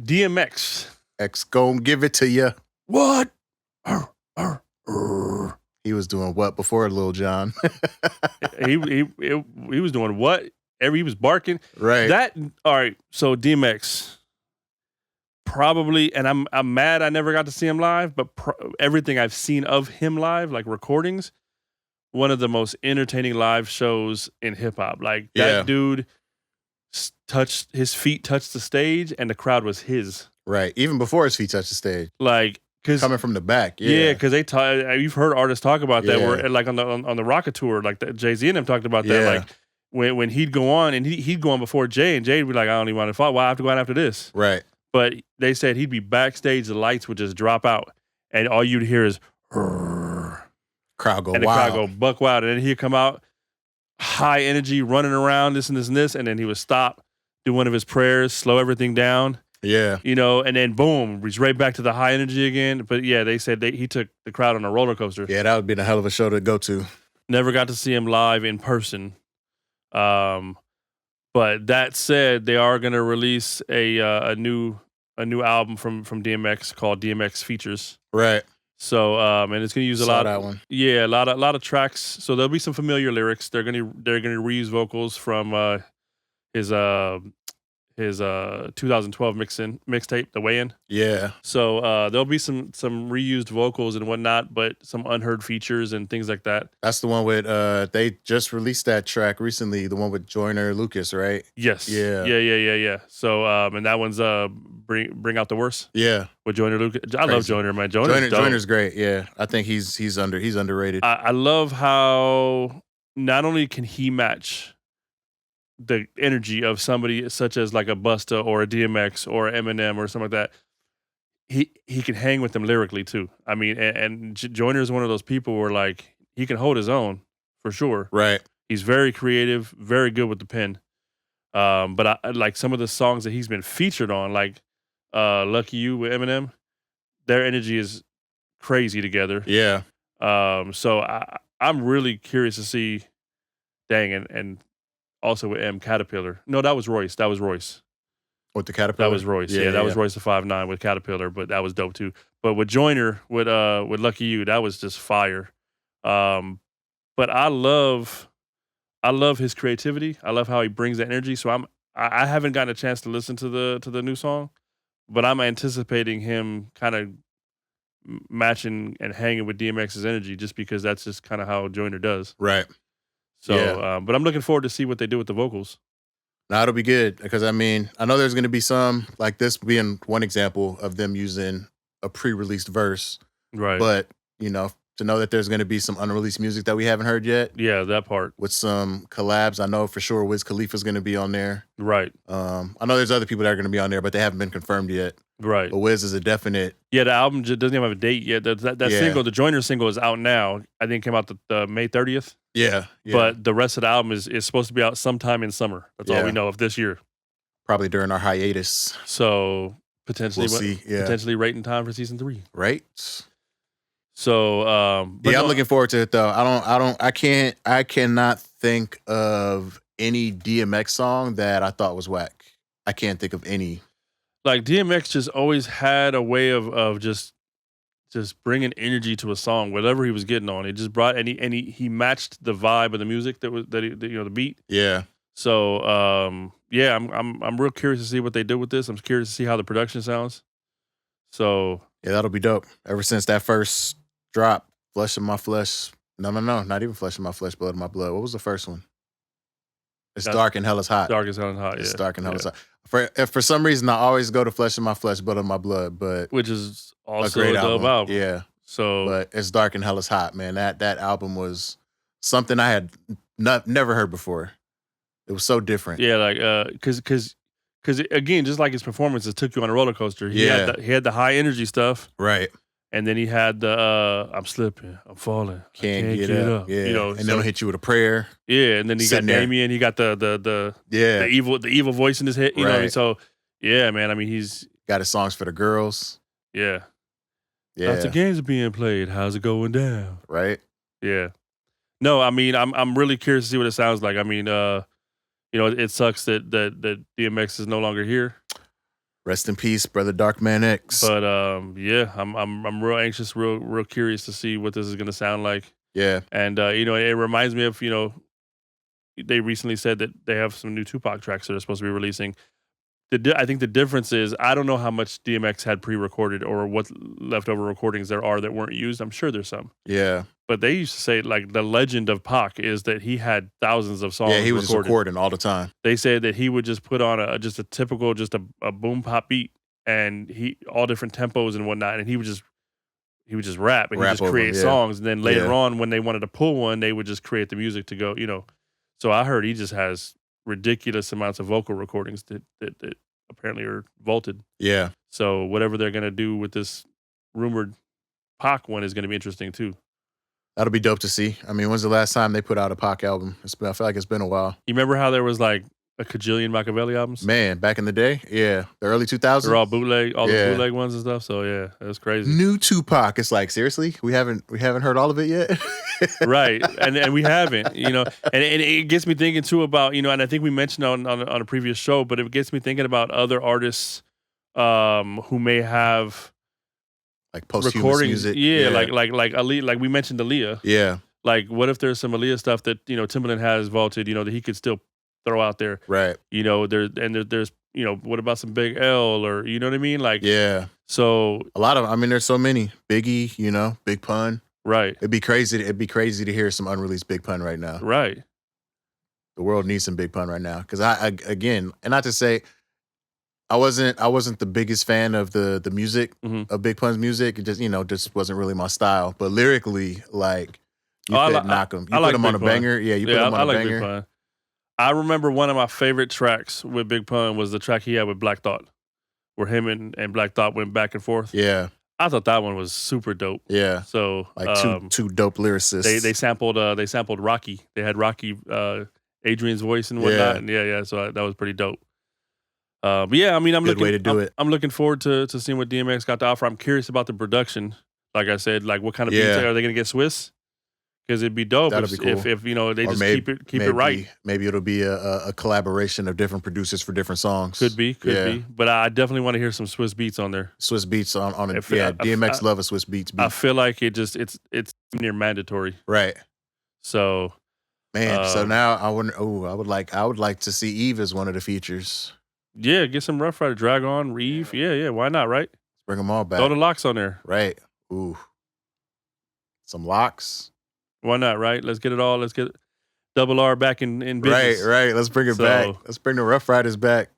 DMX. X gon' give it to you. What? He was doing what before Lil Jon? he was doing what? He was barking. Right. All right. So DMX, probably, and I'm mad I never got to see him live, but everything I've seen of him live, like recordings, one of the most entertaining live shows in hip hop. Like that dude his feet touched the stage, and the crowd was his. Right. Even before his feet touched the stage. Like, cause coming from the back. Yeah, because you've heard artists talk about that. Yeah. Where like on the Rocket Tour, like Jay-Z and them talked about that. Like when he'd go on, and he'd go on before Jay, and Jay'd be like, I don't even want to fight. Why I have to go on after this? Right. But they said he'd be backstage, the lights would just drop out, and all you'd hear is crowd go and the wild. crowd go buck wild, and then he'd come out high energy, running around, this and this and this, and then he would stop, do one of his prayers, slow everything down. Yeah. You know, and then boom, he's right back to the high energy again. But yeah, they said he took the crowd on a roller coaster. Yeah, that would be a hell of a show to go to. Never got to see him live in person. But that said, they are going to release a new album from DMX called DMX Features. Right. So and it's going to use a lot. That one. Yeah, a lot of tracks. So there'll be some familiar lyrics. They're going to reuse vocals from his 2012 mixtape, The Way In. Yeah. So there'll be some reused vocals and whatnot, but some unheard features and things like that. That's the one with they just released that track recently, the one with Joyner Lucas, right? Yes. Yeah. Yeah. So and that one's Bring Out the Worst. Yeah. With Joyner Lucas. I love Joyner, man. Joyner's great. Yeah. I think he's underrated. I love how not only can he match the energy of somebody such as like a Busta or a DMX or an Eminem or something like that, he can hang with them lyrically too. I mean, and Joyner is one of those people where like he can hold his own for sure. Right. He's very creative, very good with the pen. But I like some of the songs that he's been featured on, like "Lucky You" with Eminem. Their energy is crazy together. Yeah. So I'm really curious to see. And also with Caterpillar. No, that was Royce. With the Caterpillar? That was Royce. Yeah, that was Royce the 5'9" with Caterpillar, but that was dope too. But with Joyner, with Lucky You, that was just fire. But I love his creativity. I love how he brings the energy. So I haven't gotten a chance to listen to the new song, but I'm anticipating him kind of matching and hanging with DMX's energy just because that's just kind of how Joyner does. Right. So, but I'm looking forward to see what they do with the vocals. Now it'll be good because I mean, I know there's going to be some, like this being one example of them using a pre-released verse. Right. But, you know, to know that there's going to be some unreleased music that we haven't heard yet. Yeah, that part. With some collabs. I know for sure Wiz Khalifa's going to be on there. Right. I know there's other people that are going to be on there, but they haven't been confirmed yet. Right. But Wiz is a definite. Yeah, the album doesn't even have a date yet. That single, the Joyner single, is out now. I think it came out the May 30th. Yeah. But the rest of the album is supposed to be out sometime in summer. That's all we know of this year. Probably during our hiatus. So potentially, we'll see. Yeah. Potentially right in time for season 3. Right. So I'm looking forward to it though. I cannot think of any DMX song that I thought was whack. I can't think of any. Like DMX just always had a way of just bringing energy to a song, whatever he was getting on. It just brought he matched the vibe of the music the beat. Yeah. So I'm real curious to see what they do with this. I'm curious to see how the production sounds. So yeah, that'll be dope. Ever since that first drop, Flesh of My Flesh. No, not even Flesh of My Flesh, Blood of My Blood. What was the first one? It's Dark and Hell is Hot. Dark as Hell is Hot. It's Dark and Hell is Hot. For some reason, I always go to Flesh of My Flesh, Blood of My Blood, but which is also a great dope album. Yeah. So, but it's Dark and Hell is Hot, man. That album was something I had never heard before. It was so different. Yeah, like because again, just like his performances took you on a roller coaster. He had the high energy stuff, right? And then he had the I'm slipping, I'm falling, can't get up. Yeah, and then he'll hit you with a prayer. Yeah, and then he got Damien. He got the evil voice in his head. You know, so yeah, man. I mean, he's got his songs for the girls. Yeah. Lots of games are being played. How's it going down? Right. Yeah. No, I mean, I'm really curious to see what it sounds like. I mean, it sucks that DMX is no longer here. Rest in peace, brother Darkman X. But yeah, I'm real anxious, real curious to see what this is gonna sound like. Yeah. And you know, it reminds me of, you know, they recently said that they have some new Tupac tracks that they're supposed to be releasing. I think the difference is I don't know how much DMX had pre-recorded or what leftover recordings there are that weren't used. I'm sure there's some. Yeah. But they used to say, like, the legend of Pac is that he had thousands of songs. Yeah, he was recorded. just recording all the time. They said that he would just put on a typical a boom pop beat and all different tempos and whatnot, and he would just rap and he just create songs, and then later on when they wanted to pull one, they would just create the music to go, you know. So I heard he just has ridiculous amounts of vocal recordings that apparently are vaulted. Yeah. So whatever they're gonna do with this rumored Pac one is gonna be interesting too. That'll be dope to see. I mean, when's the last time they put out a Pac album? I feel like it's been a while. You remember how there was like a cajillion Machiavelli albums? Man, back in the day, yeah, the early 2000s. They're all bootleg, all the bootleg ones and stuff. So yeah, it was crazy. New Tupac. It's like, seriously, we haven't heard all of it yet. Right, and we haven't, you know, and it gets me thinking too about, you know, and I think we mentioned on a previous show, but it gets me thinking about other artists who may have like posthumous music. Yeah, like Aaliyah, like we mentioned Aaliyah. Yeah. Like, what if there's some Aaliyah stuff that, you know, Timbaland has vaulted, you know, that he could still throw out there. Right. You know, there's, you know, what about some Big L or, you know what I mean? Like, yeah. So a lot of, I mean, there's so many. Biggie, you know, Big Pun. Right. It'd be crazy to hear some unreleased Big Pun right now. Right. The world needs some Big Pun right now. Because again, and not to say I wasn't the biggest fan of the music of Big Pun's music. It just, you know, just wasn't really my style. But lyrically, like, you couldn't knock him. You put him on a banger. Yeah, you put him on a banger. Big Pun. I remember one of my favorite tracks with Big Pun was the track he had with Black Thought, where him and Black Thought went back and forth. Yeah. I thought that one was super dope. Yeah. So like two dope lyricists. They sampled Rocky. They had Rocky, Adrian's voice and whatnot. And yeah. So that was pretty dope. But yeah, I mean, I'm looking forward to seeing what DMX got to offer. I'm curious about the production. Like I said, like what kind of beats are they going to get Swiss? Because it'd be dope if you know they just keep it right. Maybe it'll be a collaboration of different producers for different songs. Could be. But I definitely want to hear some Swiss beats on there. Swiss beats on it. Yeah, DMX love a Swiss beats beat. I feel like it's near mandatory. Right. So man, so now I would like to see Eve as one of the features. Yeah, get some Rough Rider, Drag On, Reeve. Yeah, why not, right? Let's bring them all back. Throw the locks on there. Right. Ooh. Some locks. Why not, right? Let's get it all. Let's get Double R back in business. Right. Let's bring it back. Let's bring the Rough Riders back.